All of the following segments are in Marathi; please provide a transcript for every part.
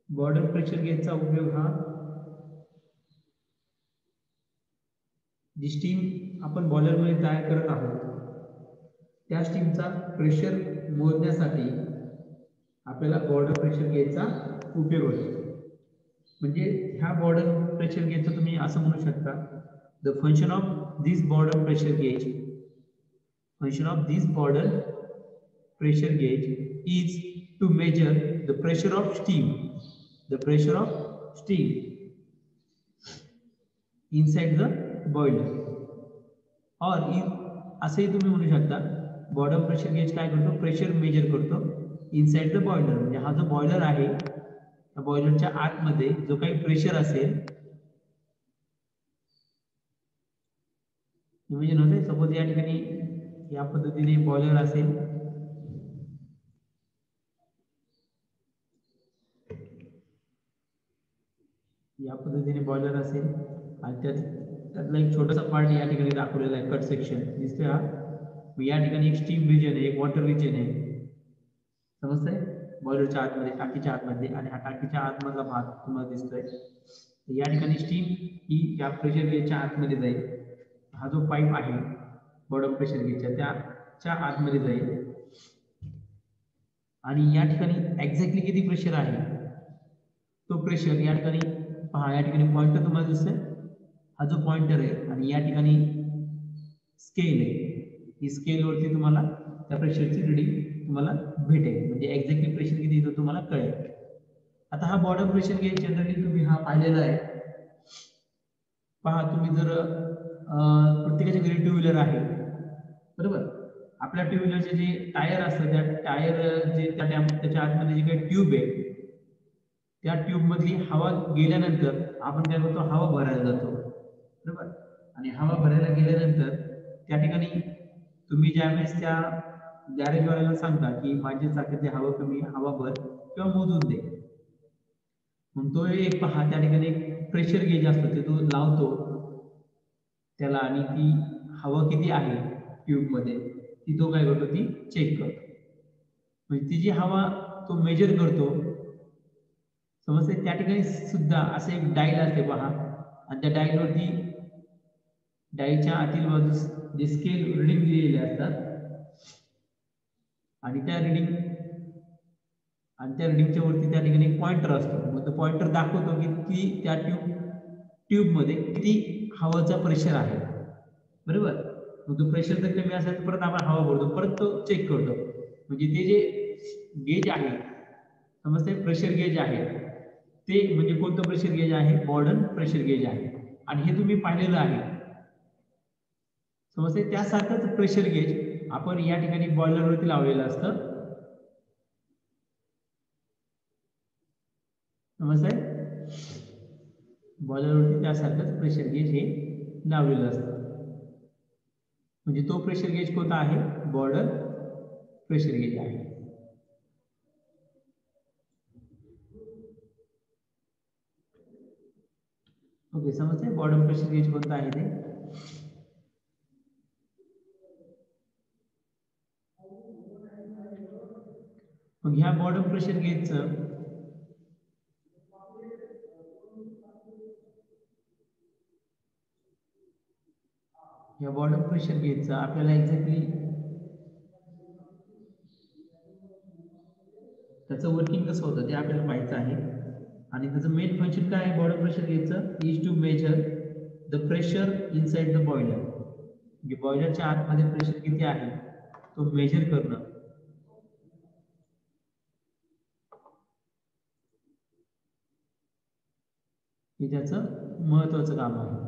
बॉर्डर प्रेशर गेजचा उपयोग हा जी स्टीम आपण बॉयलरमध्ये तयार करत आहोत त्या स्टीमचा प्रेशर मोजण्यासाठी आपल्याला बॉर्डर प्रेशर गेजचा उपयोग होतो. म्हणजे ह्या बॉर्डर प्रेशर गेजचं तुम्ही असं म्हणू शकता, the function of this border pressure gauge, function of this border pressure gauge is to measure the pressure of steam, the pressure of steam inside the boiler. or असे तुम्ही म्हणू शकता बॉर्डर प्रेशर गेज काय करतो, प्रेशर मेजर करतो इनसाइड द बॉयलर. म्हणजे हा जो बॉयलर आहे त्या बॉयलरच्या आतमध्ये जो काही प्रेशर असेल, इमेजिन होते सपोज या ठिकाणी या पद्धतीने बॉयलर असेल, या पद्धतीने बॉयलर असेल आणि त्यातला एक छोटासा पार्ट या ठिकाणी दाखवलेला आहे, कट सेक्शन दिसतोय हा. या ठिकाणी एक स्टीम रिजन आहे, एक वॉटर रिजन आहे, समजतंय, बॉयलरच्या आतमध्ये, टाकीच्या आतमध्ये, आणि हा टाकीच्या आतमधला भाग तुम्हाला दिसतोय. या ठिकाणी स्टीम ही या प्रेशर गेजच्या आतमध्ये जाईल. हा जो पाईप आहे बॉर्डर प्रेशर गेजच्या त्याच्या आतमध्ये जाईल आणि या ठिकाणी एक्झॅक्टली किती प्रेशर आहे तो प्रेशर या ठिकाणी पहा, या ठिकाणी पॉइंटर तुम्हाला दिसतोय, हा जो पॉइंटर आहे आणि या ठिकाणी स्केल आहे, ही स्केलवरती तुम्हाला त्या प्रेशरची रीडिंग तुम्हाला भेटेल, म्हणजे एक्झॅक्टली प्रेशर किती येतो तुम्हाला कळेल. आता हा बॉर्डर प्रेशर गेज जनरली तुम्ही हा पाहिलेला आहे. पहा, तुम्ही जर प्रत्येकाच्या घरी टू व्हीलर आहे बरोबर, आपल्या टू व्हीलरचे जे टायर असतात त्या टायर जे त्याच्या आतमध्ये जे काही ट्यूब आहे त्या ट्यूब मधली हवा गेल्यानंतर आपण काय करतो, हवा भरायला जातो बरोबर. आणि हवा भरायला गेल्यानंतर त्या ठिकाणी तुम्ही ज्यावेळेस त्या गॅरेजवाल्याला सांगता की माझ्या चाकातली हवा कमी, हवा भर किंवा मोजून दे, मग तो एक पहा त्या ठिकाणी एक प्रेशर गेज असतो ते तो लावतो त्याला आणि ती हवा किती आहे ट्यूब मध्ये ती तो काय करतो, ती चेक करतो. म्हणजे ती जी हवा तो मेजर करतो, समजते. त्या ठिकाणी सुद्धा असे एक डायल असते पहा, आणि त्या डायलवरती डायलच्या आतील बाजूस जे स्केल रिडिंग दिलेले असतात आणि त्या रिडिंगच्या वरती त्या ठिकाणी एक पॉइंटर असतो. मग तो पॉइंटर दाखवतो की त्या ट्यूब मध्ये किती हवाचा प्रेशर आहे बरोबर. मग तो प्रेशर जर कमी असेल तर परत आपण हवा भरतो, परत तो चेक करतो. म्हणजे ते जे गेज आहे, समजते, प्रेशर गेज आहे ते म्हणजे कोणतं प्रेशर गेज आहे, बॉर्डर प्रेशर गेज आहे. आणि हे तुम्ही पाहिलेलं आहे, समजते. त्यासारखंच प्रेशर गेज आपण या ठिकाणी बॉयलरवरती लावलेलं असतं, समजते. बॉयलरवरती त्यासारखंच प्रेशर गेज हे लावलेलं असतं. म्हणजे तो प्रेशर गेज कोणता आहे, बॉर्डर प्रेशर गेज आहे. ओके, समजते बॉर्डर प्रेशर गेज कोणता आहे ते. मग ह्या बॉर्डर प्रेशर गेजचं या बॉर्डर प्रेशर गेजचं आपल्याला एक्झॅक्टली त्याचं वर्किंग कसं होतं ते आपल्याला माहिती आहे. आणि त्याचं मेन फंक्शन काय आहे बॉर्डर प्रेशर गेजचं, is to measure the pressure inside the boiler. म्हणजे बॉयलरच्या आतमध्ये प्रेशर किती आहे तो मेजर करणं, हे त्याचं महत्वाचं काम आहे.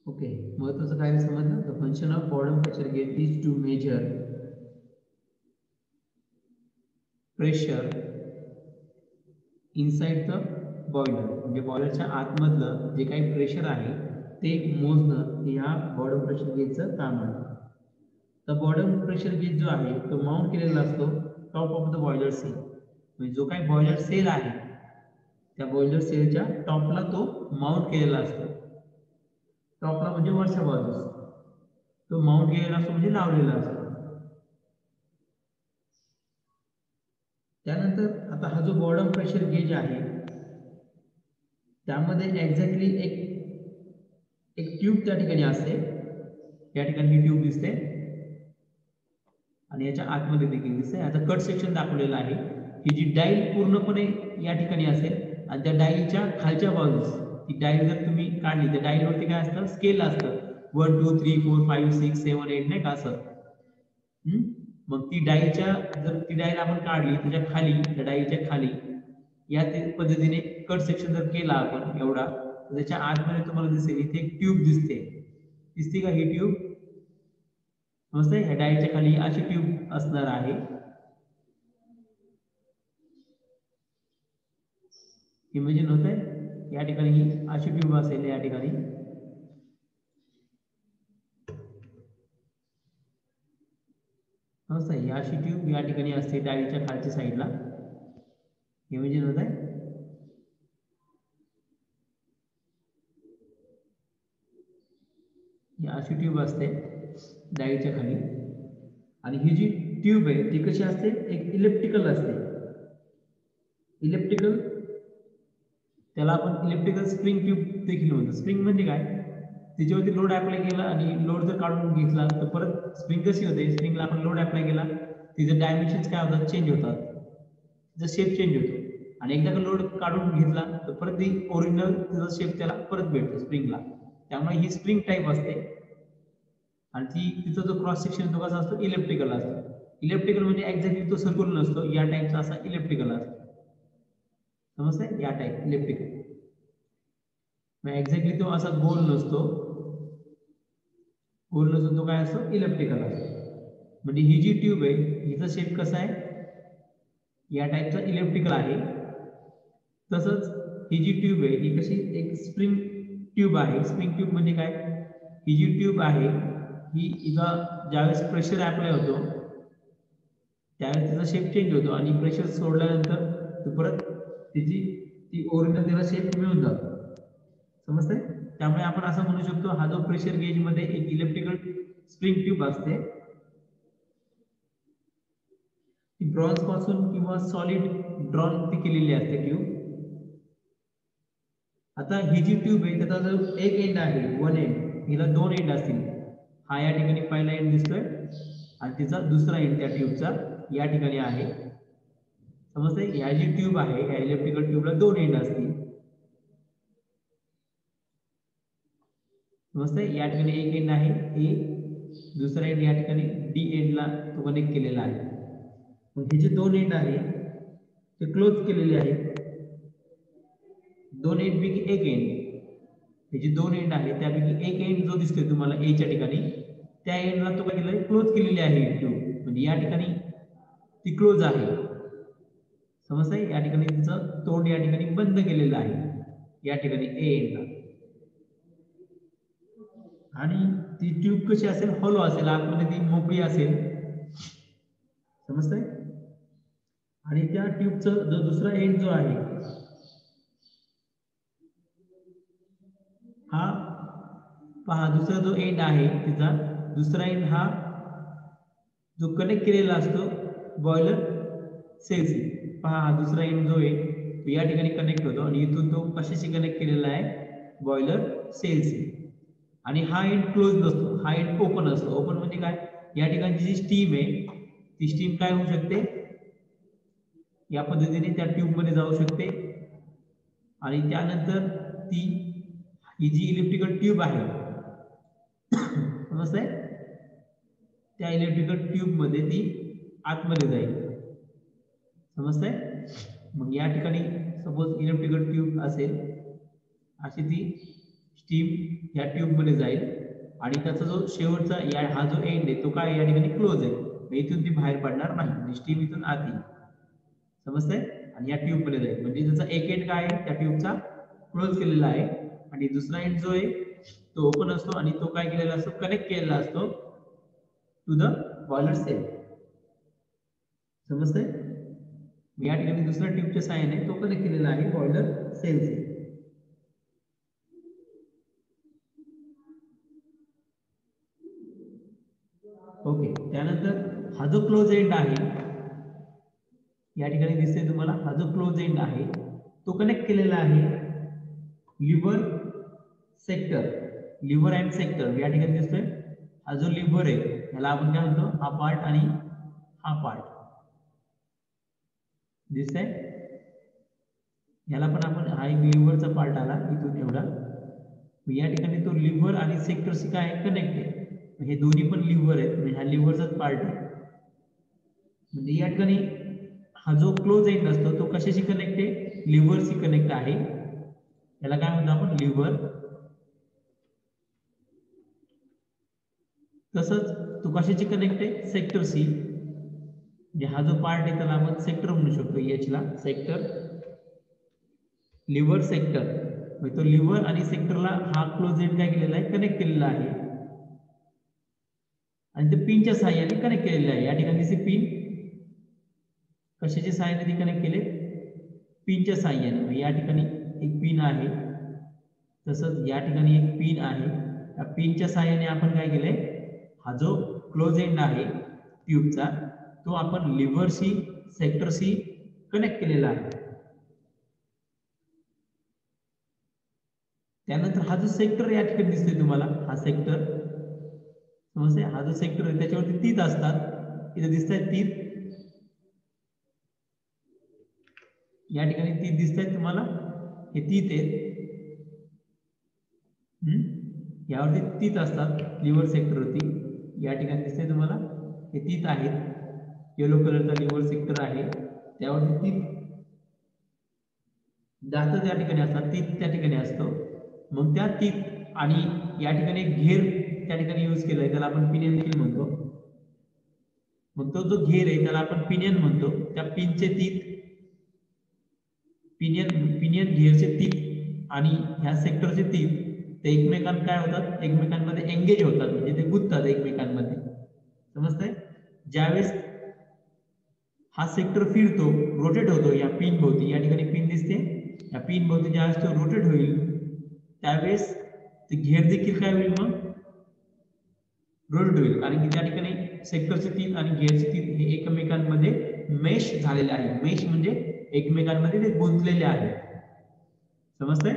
ओके, महत्वाचं काय समजलं, the function of Bourdon pressure gauge is to measure pressure inside the boiler, म्हणजे बॉयलरच्या आतमधलं जे काही प्रेशर आहे ते मोजणं या बॉटम प्रेशर गेजचं काम आहे. तर बॉटम प्रेशर गेज जो आहे तो माउंट केलेला असतो top of the boiler shell, म्हणजे जो काही बॉयलर सेल आहे त्या बॉयलर सेलच्या टॉपला तो माउंट केलेला असतो. टॉपला म्हणजे वरच्या बाजूस तो माउंट केलेला असतो, म्हणजे लावलेला असतो. त्यानंतर आता हा जो बॉटम प्रेशर गेज आहे त्यामध्ये एक्झॅक्टली एक ट्यूब त्या ठिकाणी असते. या ठिकाणी ही ट्यूब दिसते आणि याच्या आतमध्ये देखील दिसते. आता कट सेक्शन दाखवलेलं आहे. ही जी डाईल पूर्णपणे या ठिकाणी असेल आणि त्या डाईलच्या खालच्या बाजूस ती डाईल जर तुम्ही काढली तर डाईलवरती काय असतं, स्केल असतं 1 2 3 4 5 6 7 8 नाही का असं. मग ती डाईलच्या जर ती डाईल आपण काढली त्याच्या खाली, त्या डाईलच्या खाली या पद्धतीने कट सेक्शन जर केला आपण एवढा, तर त्याच्या आतमध्ये तुम्हाला दिसेल इथे एक ट्यूब दिसते का ही ट्यूब? मस्त आहे. ह्या डाईलच्या खाली अशी ट्यूब असणार आहे. इमेजिन होत आहे या ठिकाणी ही अशी ट्यूब असेल या ठिकाणी. मस्त आहे. अशी ट्यूब या ठिकाणी असते डाईलच्या खालच्या साईडला. इमेजिन होत आहे. अशी ट्यूब असते डाईच्या खाली आणि ही जी ट्यूब आहे ती कशी असते, एक इलेक्ट्रिकल असते. इलेक्ट्रिकल, त्याला आपण इलेक्ट्रिकल स्प्रिंग ट्यूब देखील म्हणतो. स्प्रिंग म्हणजे काय, तिच्यावरती लोड अप्लाय केला आणि लोड जर काढून घेतला तर परत स्प्रिंग कशी होते, स्प्रिंगला आपण लोड अप्लाय केला तिचे डायमेन्शन्स काय होतात, चेंज होतात, तिचा शेप चेंज होतो आणि एकदा का लोड काढून घेतला तर परत ती ओरिजिनल तिचा शेप त्याला परत भेटतो स्प्रिंगला. त्यामुळे ही स्प्रिंग टाईप असते आणि तिचा जो क्रॉस सेक्शन तो कसा असतो, इलेक्ट्रिकल असतो. इलेक्ट्रिकल म्हणजे एक्झॅक्टली तो सर्क्युलर नसतो, या टाईपचा असा इलेक्ट्रिकल असतो. समजतंय, या टाईप इलेक्ट्रिकल एक्झॅक्टली तो असा गोल नसतो, तो काय असतो, इलेक्ट्रिकल असतो. म्हणजे ही जी ट्यूब आहे हिचा शेप कसा आहे, या टाईपचा इलेक्ट्रिकल आहे. तसंच ही जी ट्यूब आहे ही कशी, एक स्प्रिंग ट्यूब आहे. स्प्रिंग ट्यूब म्हणजे काय, ही जी ट्यूब आहे ही इथं ज्यावेळेस प्रेशर अप्लाय होतो त्यावेळेस तिचा शेप चेंज होतो आणि प्रेशर सोडल्यानंतर परत ती ओरिजिनल तिला शेप मिळून जातो. समजतंय. त्यामुळे आपण असं म्हणू शकतो हा जो प्रेशर गेज मध्ये एक इलेक्ट्रिकल स्प्रिंग ट्यूब असते. ती ब्रॉन्झ पासून किंवा सॉलिड ड्रॉन ती केलेली असते ट्यूब. आता ही जी ट्यूब आहे त्याचा जो एक एंड आहे, वन एंड, हिला दोन एंड असतील. हा या ठिकाणी पहिला एंड दिसतोय आणि तिचा दुसरा एंड त्या ट्यूबचा या ठिकाणी आहे. समजतंय. ह्या जी ट्यूब आहे या इलेक्ट्रिकल ट्यूबला दोन एंड असतील. समजतंय. या ठिकाणी एक एंड आहे ए, दुसरा एंड या ठिकाणी डी एंडला तो कनेक्ट केलेला आहे. मग हे जे दोन एंड आहे ते क्लोज केलेले आहे. दोन एंड पैकी एक एंड, हे जे दोन एंड आहे त्यापैकी एक एंड जो दिसतोय तुम्हाला एच्या ठिकाणी, त्या एंडला तो काय केलंय, क्लोज केलेली आहे ट्यूब. म्हणजे या ठिकाणी ती क्लोज आहे. समजतंय. या ठिकाणी तिचं तोंड या ठिकाणी बंद केलेलं आहे या ठिकाणी ए एंडला. आणि ती ट्यूब कशी असेल, हॉलो असेल, आतमध्ये ती मोकळी असेल. समजतंय. आणि त्या ट्यूबचा जो दुसरा एंड जो आहे हा पहा, दुसरा जो एंड आहे तिचा दुसरा एंड हा जो कनेक्ट केलेला असतो बॉयलर सेलशी. पहा हा दुसरा एंड जो आहे तो या ठिकाणी कनेक्ट होतो आणि इथून तो कशाशी कनेक्ट केलेला आहे, बॉयलर सेलशी. आणि हा एंड क्लोज नसतो, हा एंड ओपन असतो. ओपन म्हणजे काय, या ठिकाणची जी स्टीम आहे ती स्टीम काय होऊ शकते, या पद्धतीने त्या ट्यूब मध्ये जाऊ शकते आणि त्यानंतर ही जी इलेक्ट्रिकल ट्यूब आहे समजतंय, त्या इलेक्ट्रिकल ट्यूब मध्ये ती आतमध्ये जाईल. समजतंय. मग या ठिकाणी सपोज इलेक्ट्रिकल ट्यूब असेल, अशी ती स्टीम या ट्यूब मध्ये जाईल आणि त्याचा जो शेवटचा हा जो एंड आहे तो काय या ठिकाणी क्लोज आहे. इथून ती बाहेर पडणार नाही, स्टीम इथून आत येईल. समजतंय. आणि या ट्यूब मध्ये जाईल, म्हणजे त्याचा एक एंड काय आहे त्या ट्यूबचा क्लोज केलेला आहे आणि दुसरा एंड जो आहे तो ओपन असतो आणि तो काय केलेला असतो, कनेक्ट केलेला असतो टू द बॉयलर सेल. समजतंय? या ठिकाणी दुसऱ्या ट्यूबच्या साहाय्याने तो कनेक्ट केलेला आहे बॉयलर सेल से. ओके, त्यानंतर हा जो क्लोज एंड आहे या ठिकाणी दिसते तुम्हाला, हा जो क्लोज एंड आहे तो कनेक्ट केलेला आहे lever sector, lever and sector या ठिकाणी दिसतोय. हा जो लिव्हर आहे याला आपण काय म्हणतो, हा पार्ट आणि हा पार्ट दिसतंय. याला पण आपण, हा एक लिव्हरचा पार्ट आला इथून एवढा, या ठिकाणी तो लिव्हर आणि सेक्टरशी काय कनेक्ट आहे. हे दोन्ही पण लिव्हर आहेत, म्हणजे हा लिव्हरचाच पार्ट आहे. म्हणजे या ठिकाणी हा जो क्लोज एंड असतो तो कशाशी कनेक्ट आहे, लिव्हरशी कनेक्ट आहे. याला काय म्हणतो आपण, लिव्हर. तसंच तो कशाची कनेक्ट आहे, सेक्टरशी. म्हणजे हा जो पार्ट आहे त्याला आपण सेक्टर म्हणू शकतो, एच ला सेक्टर, लिव्हर सेक्टर. म्हणजे तो लिव्हर आणि सेक्टरला हा क्लोज एंड काय केलेला आहे, कनेक्ट केलेला आहे आणि ते पिनच्या साहाय्याने कनेक्ट केलेलं आहे. या ठिकाणी दिसते पिन, कशाच्या साहाय्याने ते कनेक्ट केले, पिनच्या साहाय्याने. या ठिकाणी एक पिन आहे, तसंच या ठिकाणी एक पिन आहे. या पिनच्या साहाय्याने आपण काय केलंय, हा जो क्लोज एंड आहे ट्यूबचा तो आपण लिव्हरशी सेक्टरशी कनेक्ट केलेला आहे. त्यानंतर हा जो सेक्टर या ठिकाणी दिसतोय तुम्हाला, हा सेक्टर समजते, हा जो सेक्टर आहे त्याच्यावरती तीत असतात, इथे दिसत आहेत तीत, या ठिकाणी तीत दिसत आहेत तुम्हाला, हे तीत आहेत. यावरती तीत असतात लिव्हर सेक्टरवरती, या ठिकाणी दिसते तुम्हाला हे तीत आहेत. येलो कलरचा लिव्हर सेक्टर आहे, त्यावरती तीत दात त्या ठिकाणी असतात, तीत त्या ठिकाणी असतो. मग त्या तीत आणि या ठिकाणी घेर त्या ठिकाणी यूज केलाय, त्याला आपण पिनियन देखील म्हणतो. मग तो जो घेर आहे त्याला आपण पिनियन म्हणतो. त्या पिनचे तीत, पिनियन घेरचे तीत आणि ह्या सेक्टरचे तीत ते एकमेकांना काय होतात, एकमेकांमध्ये एंगेज होतात, म्हणजे ते गुंततात एकमेकांमध्ये. समजतंय? ज्यावेळेस हा सेक्टर फिरतो, रोटेट होतो या पिन भोवती, या ठिकाणी पिन दिसते, या पिन भोवती ज्यावेळेस तो रोटेट होईल त्यावेळेस ते घेर देखील काय होईल, मग रोटेट होईल. कारण की त्या ठिकाणी सेक्टरचे तीत आणि घेरचे तीत हे एकमेकांमध्ये मेश झालेले आहे. मेश म्हणजे एकमेकांमध्ये ते गुंतलेले आहे. समजतंय?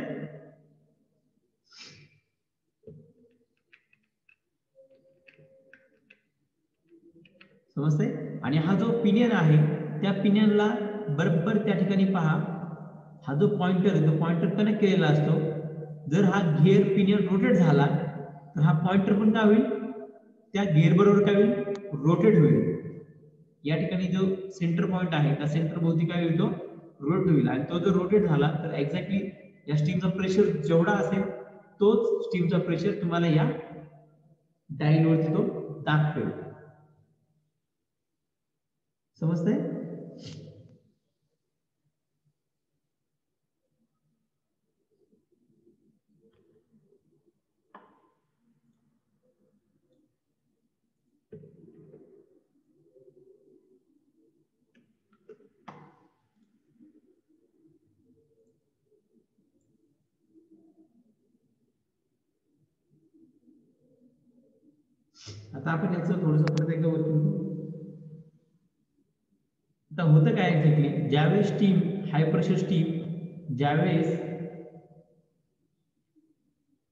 समजतंय? आणि हा जो पिनियन आहे त्या पिनियनला बरोबर त्या ठिकाणी पहा, हा जो पॉइंटर आहे तो पॉइंटर कनेक्ट केलेला असतो. जर हा घेर पिनियन रोटेट झाला तर हा पॉइंटर पण काय होईल, त्या घेर बरोबर काय होईल, रोटेट होईल. या ठिकाणी जो सेंटर पॉइंट आहे त्या सेंटर भोवती काय होईल, तो रोटेट होईल. आणि तो जर रोटेट झाला तर एक्झॅक्टली या स्टीमचा प्रेशर जेवढा असेल तोच स्टीमचा प्रेशर तुम्हाला या डायल वरती तो दाखवेल. समजतंय? आता आपण याचं थोडंसं परत एकदा वर्किंग करू. आता होतं काय एक्झॅक्टली, ज्यावेळेस स्टीम, हाय प्रेशर स्टीम ज्यावेळेस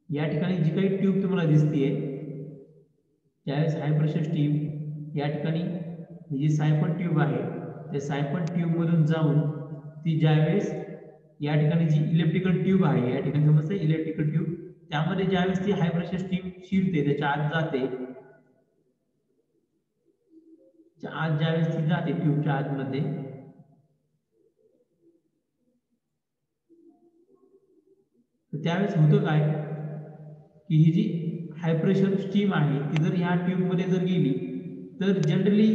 या ठिकाणी जी काही ट्यूब तुम्हाला दिसतेय, त्यावेळेस हाय प्रेशर स्टीम या ठिकाणी ही जी सायफन ट्यूब आहे त्या सायफन ट्यूब मधून जाऊन ती ज्यावेळेस या ठिकाणी जी इलेक्ट्रिकल ट्यूब आहे, या ठिकाणी समजते इलेक्ट्रिकल ट्यूब, त्यामध्ये ज्यावेळेस ती हाय प्रेशर स्टीम शिरते, त्याच्या आत जाते, आज ज्यावेळेस ती जाते ट्यूबच्या आतमध्ये, त्यावेळेस होतं काय की ही जी हाय प्रेशर स्टीम आहे ती जर ह्या ट्यूब मध्ये जर गेली तर जनरली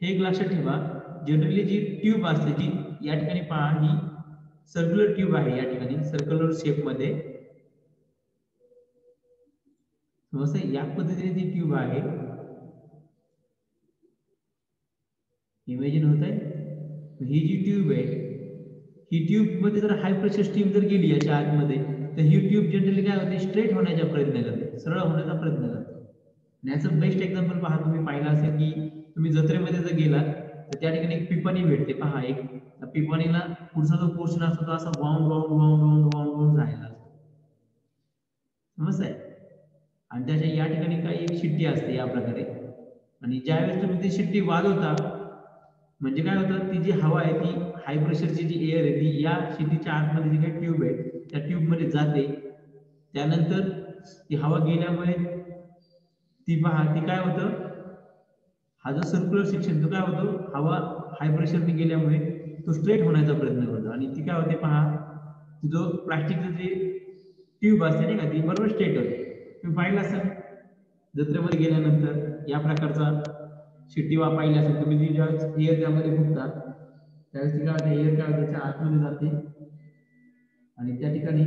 हे एक लक्षात ठेवा, जनरली जी ट्यूब असते, जी या ठिकाणी पहा ही सर्क्युलर ट्यूब आहे, या ठिकाणी सर्क्युलर शेप मध्ये समजतंय, या पद्धतीने ती ट्यूब आहे, इमेजिन होत आहे। ही जी ट्यूब आहे, ही ट्यूब मध्ये जर हाय प्रेशर स्टीम जर गेली याच्या आतमध्ये तर ही ट्यूब जनरली काय होते, स्ट्रेट होण्याचा प्रयत्न करते, सरळ होण्याचा प्रयत्न करते। याचं बेस्ट एक्झाम्पल पहा, तुम्ही पाहिलं असेल की तुम्ही जत्रेमध्ये जर गेलात तर त्या ठिकाणी एक पिपाणी भेटते पहा, एक पिपाणीला पुढचा जो पोर्शन असतो तो असा wound wound wound wound wound wound झालेला असतो, समजतंय। आणि त्याच्या या ठिकाणी काही एक शिट्टी असते या प्रकारे, आणि ज्यावेळेस तुम्ही ती शिट्टी वाजवता म्हणजे काय होतं, ती जी हवा आहे ती हाय प्रेशरची जी एअर आहे ती या शिट्टीच्या आतमध्ये जी काही ट्यूब आहे त्या ट्यूब मध्ये जाते, त्यानंतर ती हवा गेल्यामुळे ती पहा ती काय होतं, हा जो सर्क्युलर सेक्शन तो काय होतो, हवा हाय प्रेशरने गेल्यामुळे तो स्ट्रेट होण्याचा प्रयत्न करतो, आणि ती काय होते पहा, जो प्लास्टिकचं जे ट्यूब असते नाही का ती बरोबर स्ट्रेट होते। तुम्ही पाहिलं असेल जत्रेमध्ये गेल्यानंतर या प्रकारचा शिट्टी पाहिली असेल तुम्ही, जी ज्यावेळेस एअर त्यामध्ये फुटतात त्यावेळेस ती काय होते, एअर काय होते त्याच्या आतमध्ये जाते आणि त्या ठिकाणी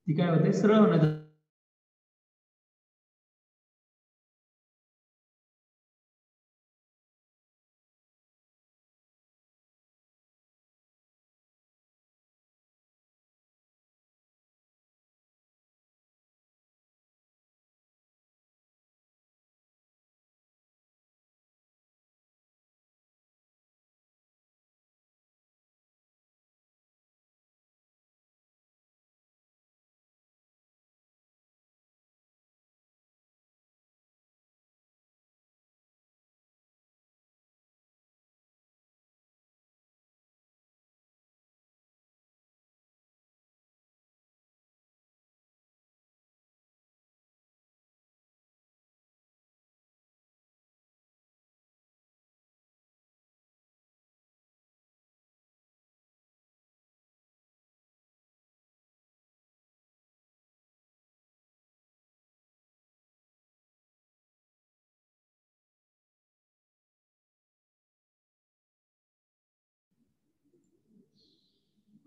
ती काय होते, सरळ होण्याचा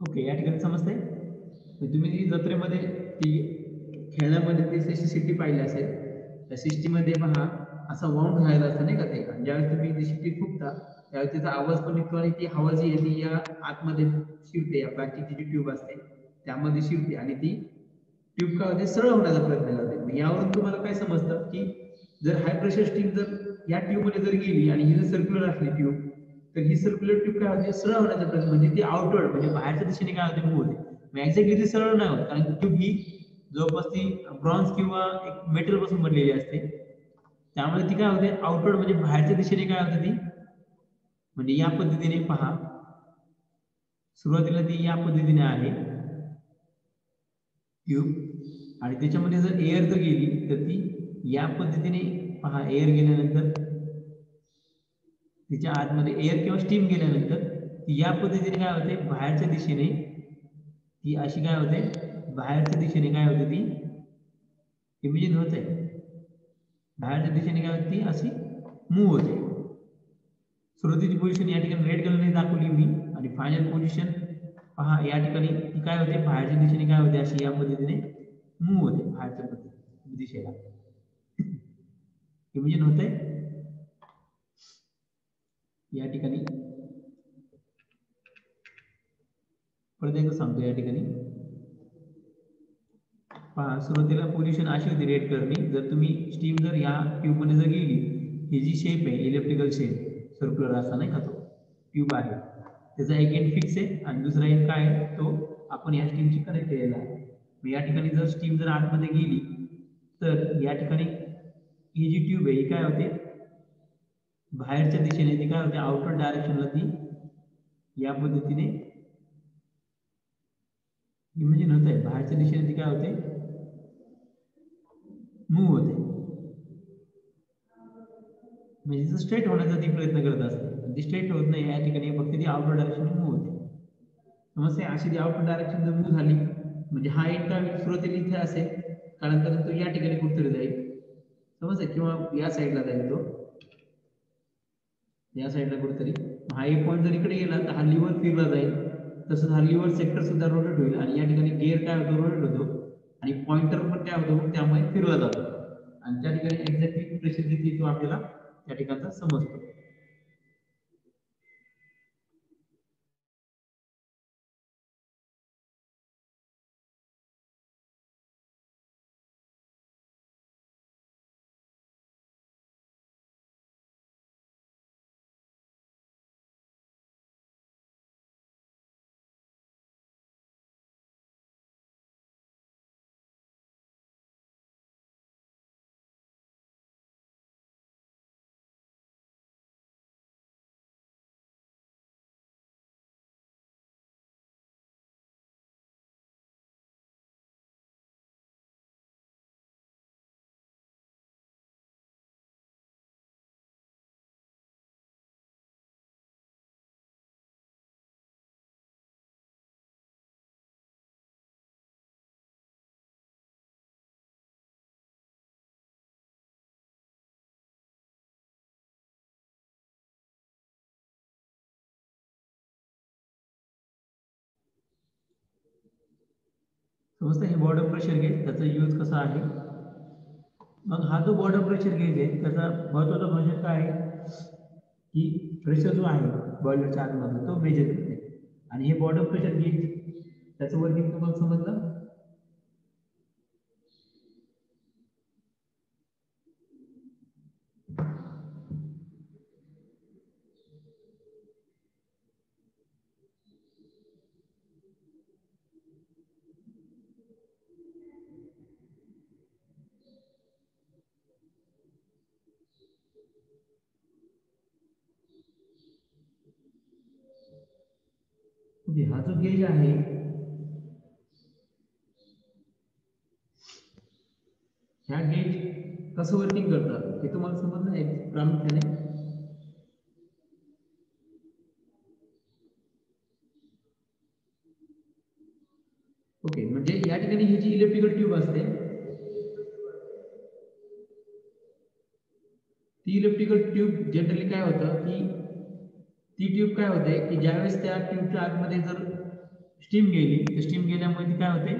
ओके, या ठिकाणी समजतंय। तुम्ही जी जत्रेमध्ये ती खेळण्यामध्ये ती तशी शिट्टी पाहिली असेल, त्या शिट्टीमध्ये पहा असा वाऊंड राहिला असतं नाही का ते, आणि ज्यावेळेस तुम्ही ती शिट्टी फुकता त्यावेळेस त्याचा आवाज पण निघतो आणि ती हवा जी आहे ती या आतमध्ये शिरते, या प्लास्टिकची जी ट्यूब असते त्यामध्ये शिरते आणि ती ट्यूब काय होते, सरळ होण्याचा प्रयत्न करते। यावरून तुम्हाला काय समजतं की जर हाय प्रेशर स्टीम जर या ट्यूब मध्ये जर गेली आणि ही जर सर्क्युलर असली ट्यूब तर ही सर्क्युलर ट्यूब काय होते, सरळ होण्याचा प्रयत्न, म्हणजे ती आउटवर्ड म्हणजे बाहेरच्या दिशेने काय होते, मूव्ह होते। एक्झॅक्टली ती सरळ नाही होत, कारण ट्यूब ही जवळपास ती ब्रॉन्झ किंवा एक मेटल पासून बनलेली असते, त्यामुळे ती काय होते आउटवर्ड म्हणजे बाहेरच्या दिशेने काय होते ती, म्हणजे या पद्धतीने पहा सुरुवातीला ती या पद्धतीने आहे ट्यूब, आणि त्याच्यामध्ये जर एअर जर गेली तर ती या पद्धतीने पहा, एअर गेल्यानंतर तिच्या आतमध्ये एअर किंवा स्टीम गेल्यानंतर ती या पद्धतीने काय होते, बाहेरच्या दिशेने ती अशी काय होते, बाहेरच्या दिशेने काय होते ती, इमेजिन होत आहे, बाहेरच्या दिशेने काय होते ती अशी मूव्ह होते। सुरुवातीची पोझिशन या ठिकाणी रेड कलरने दाखवली मी, आणि फायनल पोझिशन पहा या ठिकाणी ती काय होते, बाहेरच्या दिशेने काय होते, अशी या पद्धतीने मूव्ह होते बाहेरच्या दिशेला, इमेजिन होते। या ठिकाणी परत एकदा सांगतो, या ठिकाणी पहा सुरुवातीला पोझिशन अशी होती रेड कलरनी, जर तुम्ही स्टीम जर या ट्यूब मध्ये जर गेली, ही जी शेप आहे इलेक्ट्रिकल शेप सर्क्युलर असा नाही का तो ट्यूब आहे, त्याचा एक एंड फिक्स आहे आणि दुसरा एंड काय आहे तो आपण या स्टीमशी कनेक्ट केलेला आहे। या ठिकाणी जर स्टीम जर आतमध्ये गेली तर या ठिकाणी ही जी ट्यूब आहे ही काय होते, बाहेरच्या दिशेने ती काय होते, आउटर डायरेक्शनला ती या पद्धतीने इमेजिन होत आहे, बाहेरच्या दिशेने ती काय होते, मूव्ह होते, म्हणजे स्ट्रेट होण्याचा ती प्रयत्न करत असते, ती स्ट्रेट होत नाही या ठिकाणी, फक्त ती आउटर डायरेक्शन मूव्ह होते। समजते, अशी ती आउटर डायरेक्शन जर मूव्ह झाली म्हणजे हा एक काय सुरुवातीला इथे असेल, कालांतराने तो या ठिकाणी कुठेतरी जाईल, समजतंय, किंवा या साईडला जाईल तो, या साईडला कुठेतरी हा एक पॉईंट जर इकडे गेला तर हा लिव्हर फिरला जाईल, तसंच हा लिव्हर सेक्टर सुद्धा रोटेट होईल आणि या ठिकाणी गिअर काय होतो, रोटेट होतो आणि पॉइंटर पण काय होतो, त्यामुळे फिरला जातो आणि त्या ठिकाणी एक्झॅक्टली प्रेशर किती तो आपल्याला त्या ठिकाणचा समजतो. समजतं हे बॉर्डर प्रेशर गेज, त्याचा यूज कसा आहे. मग हा जो बॉर्डर प्रेशर गेज आहे त्याचा महत्त्वाचा फंक्शन काय आहे की प्रेशर जो आहे बॉयलरच्या आतमध्ये तो मेजर करते आणि हे बॉर्डर प्रेशर गेज त्याचं वर्किंग तुम्हाला समजलं. हा जो गेज आहे ह्या गेज कसं वर्किंग करतात हे तुम्हाला समजलं एक प्रामुख्याने. ओके, म्हणजे या ठिकाणी ही जी इलेक्ट्रिकल ट्यूब असते ती इलेक्ट्रिकल ट्यूब जनरली काय होतं की ती ट्यूब काय होते की ज्यावेळेस त्या ट्यूबच्या आतमध्ये जर स्टीम गेली तर स्टीम गेल्यामुळे ती काय होते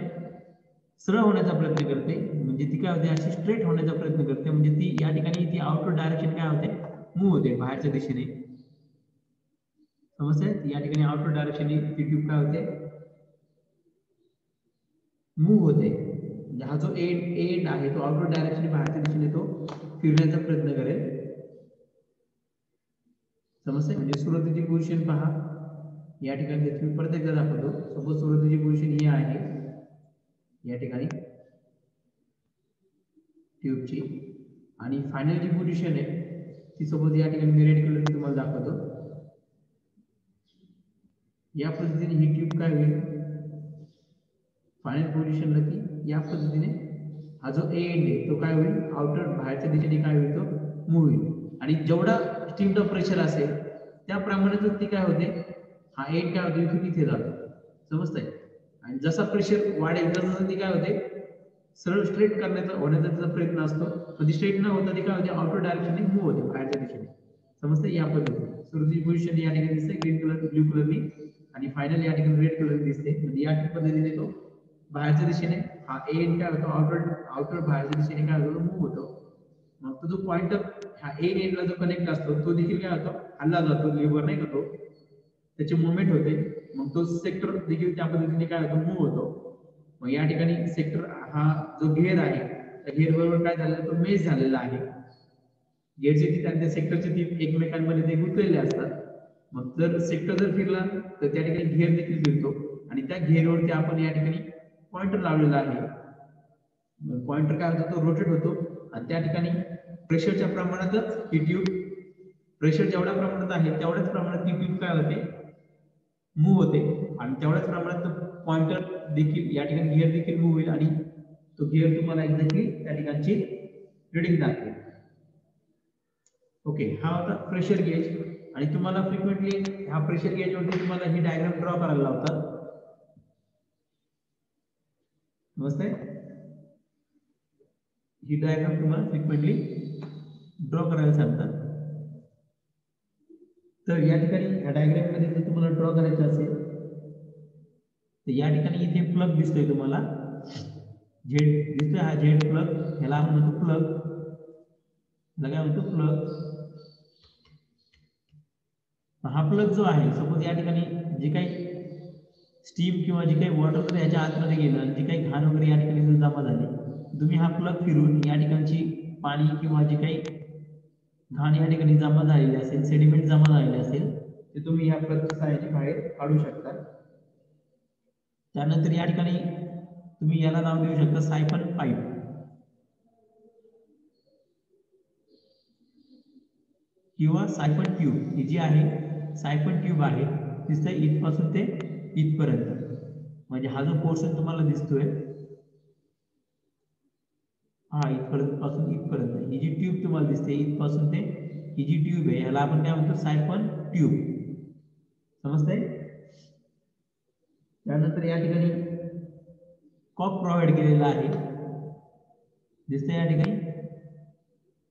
सरळ होण्याचा प्रयत्न करते, म्हणजे ती काय होते अशी स्ट्रेट होण्याचा प्रयत्न करते, म्हणजे ती या ठिकाणी ती आउटवर्ड डायरेक्शन काय होते मूव्ह होते बाहेरच्या दिशेने. समजतंय, या ठिकाणी आउटवर्ड डायरेक्शनने ती ट्यूब काय होते मूव्ह होते, म्हणजे हा जो एंड आहे तो आउटवर्ड डायरेक्शनने बाहेरच्या दिशेने तो फिरण्याचा प्रयत्न करेल. समजतंय, म्हणजे सुरुवातीची पोझिशन पहा या ठिकाणी तुम्ही परत एकदा दाखवतो. सपोज सुरुवातीची पोझिशन ही आहे या ठिकाणी ट्यूबची आणि फायनल जी पोझिशन आहे ती सपोज या ठिकाणी मी रेड कलर तुम्हाला दाखवतो. या पद्धतीने ही ट्यूब काय होईल फायनल पोझिशनला ती या पद्धतीने हा जो एंड आहे तो काय होईल आउटर बाहेरच्या दिशेने काय होईल तो मूव्ह होईल आणि जेवढा स्टीमचा प्रेशर असेल त्या प्रमाणातच ती काय होते हा एंड काय होतो इथे तिथे जातो. समजतंय, आणि जसा प्रेशर वाढेल तसं ती काय होते सरळ स्ट्रेट करण्याचा होण्याचा त्याचा प्रयत्न असतो, कधी स्ट्रेट न होता ती काय होते आउटर डायरेक्शनने मूव्ह होते बाहेरच्या दिशेने. समजतंय, या पद्धतीने सुरुवातीची पोझिशन या ठिकाणी दिसते ग्रीन कलर ब्ल्यू कलरनी आणि फायनल या ठिकाणी रेड कलर दिसते, म्हणजे या पद्धतीने तो बाहेरच्या दिशेने हा एंड काय होतो आउटर बाहेरच्या दिशेने काय होतो मूव्ह होतो. मग तो जो पॉइंटर हा एंडला जो कनेक्ट असतो तो देखील काय होतो हल्ला जातो, लिव्हर नाही का तो त्याची मुवमेंट होते, मग तो सेक्टर देखील त्या पद्धतीने काय होतो मूव्ह होतो. मग या ठिकाणी सेक्टर हा जो घेर आहे त्या घेर बरोबर काय झालेला तो मेच झालेला आहे. घेरचे टीथ आणि त्या सेक्टरचे टीथ एकमेकांमध्ये ते गुंतलेले असतात. मग जर सेक्टर जर फिरला तर त्या ठिकाणी घेर देखील फिरतो आणि त्या घेरवरती आपण या ठिकाणी पॉइंटर लावलेला आहे. पॉइंटर काय होतो तो रोटेट होतो आणि त्या ठिकाणी प्रेशरच्या प्रमाणातच ही ट्यूब प्रेशर जेवढ्या प्रमाणात आहे तेवढ्याच प्रमाणात ती ट्यूब काय होते मूव्ह होते आणि तेवढ्याच प्रमाणात पॉइंटर देखील या ठिकाणी गिअर देखील मूव्ह होईल आणि तो गिअर तुम्हाला एक्झॅक्टली त्या ठिकाणची रिडिंग दाखवेल. ओके, हा होता प्रेशर गेज आणि तुम्हाला फ्रिक्वेंटली हा प्रेशर गेज वरती तुम्हाला ही डायग्राम ड्रॉ करायला लावतात. नमस्ते, ही डायग्राम तुम्हाला फ्रिक्वेंटली ड्रॉ करायला सांगतात. तर या ठिकाणी या डायग्राम मध्ये जर तुम्हाला ड्रॉ करायचं असेल तर या ठिकाणी इथे प्लग दिसतोय तुम्हाला, झेड दिसतोय, हा झेड प्लग, ह्याला आपण म्हणतो प्लग, ह्याला काय म्हणतो प्लग. हा प्लग जो आहे, सपोज या ठिकाणी जे काही स्टीम किंवा जे काही वॉटर जर याच्या आतमध्ये गेलं आणि जे काही घाण वगैरे या ठिकाणी जर जमा झाली, तुम्ही हा प्लग फिरून या ठिकाणची पाणी किंवा जे काही घाण या ठिकाणी जमा झालेली असेल, सेडिमेंट जमा झालेले असेल, ते तुम्ही या प्लगच्या सहाय्याने बाहेर काढू शकता. त्यानंतर या ठिकाणी तुम्ही याला नाव देऊ शकता सायफन पाईप किंवा सायफन ट्यूब. ही जी आहे सायफन ट्यूब आहे, दिसतंय इथपासून ते इथपर्यंत, म्हणजे हा जो पोर्शन तुम्हाला दिसतोय, हा इथपर्यंत पासून इथपर्यंत ही जी ट्यूब तुम्हाला दिसते इथपासून ते, ही जी ट्यूब आहे याला आपण काय म्हणतो सायफन ट्यूब. समजतंय? त्यानंतर या ठिकाणी कॉक प्रोव्हाइड केलेला आहे, दिसतंय या ठिकाणी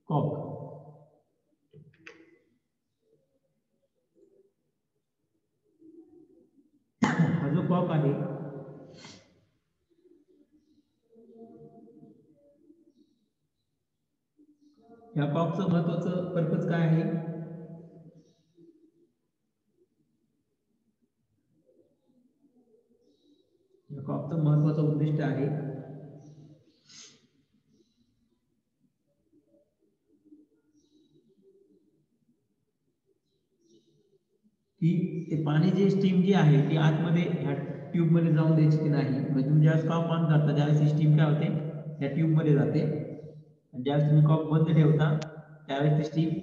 कॉक. हा जो कॉक आहे या कॉकचं महत्वाचं पर्पज काय आहे? या कॉकचं महत्वाचं उद्दिष्ट आहे की ते पाणी जे स्टीम जी आहे ती आतमध्ये ह्या ट्यूब मध्ये जाऊन द्यायची की नाही. म्हणजे तुम्ही ज्यावेळेस कॉक ऑन करता त्यावेळेस ही स्टीम काय होते, या ट्यूब मध्ये जाते, आणि ज्यावेळेस तुम्ही कॉक बंद ठेवता त्यावेळेस ती स्टीम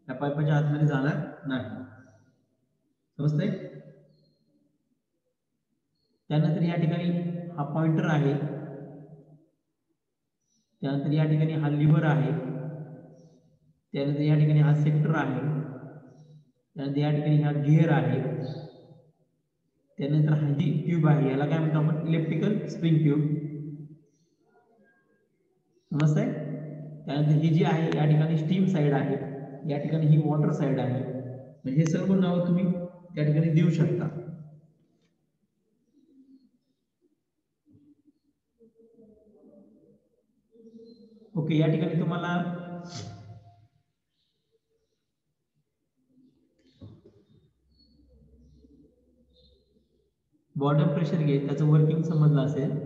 त्या पाईपाच्या आतमध्ये जाणार नाही. समजतंय? त्यानंतर या ठिकाणी हा पॉइंटर आहे, त्यानंतर या ठिकाणी हा लिव्हर आहे, त्यानंतर या ठिकाणी हा सेक्टर आहे, त्यानंतर या ठिकाणी हा गिअर आहे, त्यानंतर हा जी ट्यूब आहे याला काय म्हणतो आपण इलेक्ट्रिकल स्प्रिंग ट्यूब. समजतंय? त्यानंतर ही जी आहे या ठिकाणी स्टीम साइड आहे, या ठिकाणी ही वॉटर साइड आहे. म्हणजे हे सर्व नाव तुम्ही त्या ठिकाणी देऊ शकता. ओके, या ठिकाणी तुम्हाला बॉटम प्रेशर गेज त्याचं वर्किंग समजलं असेल.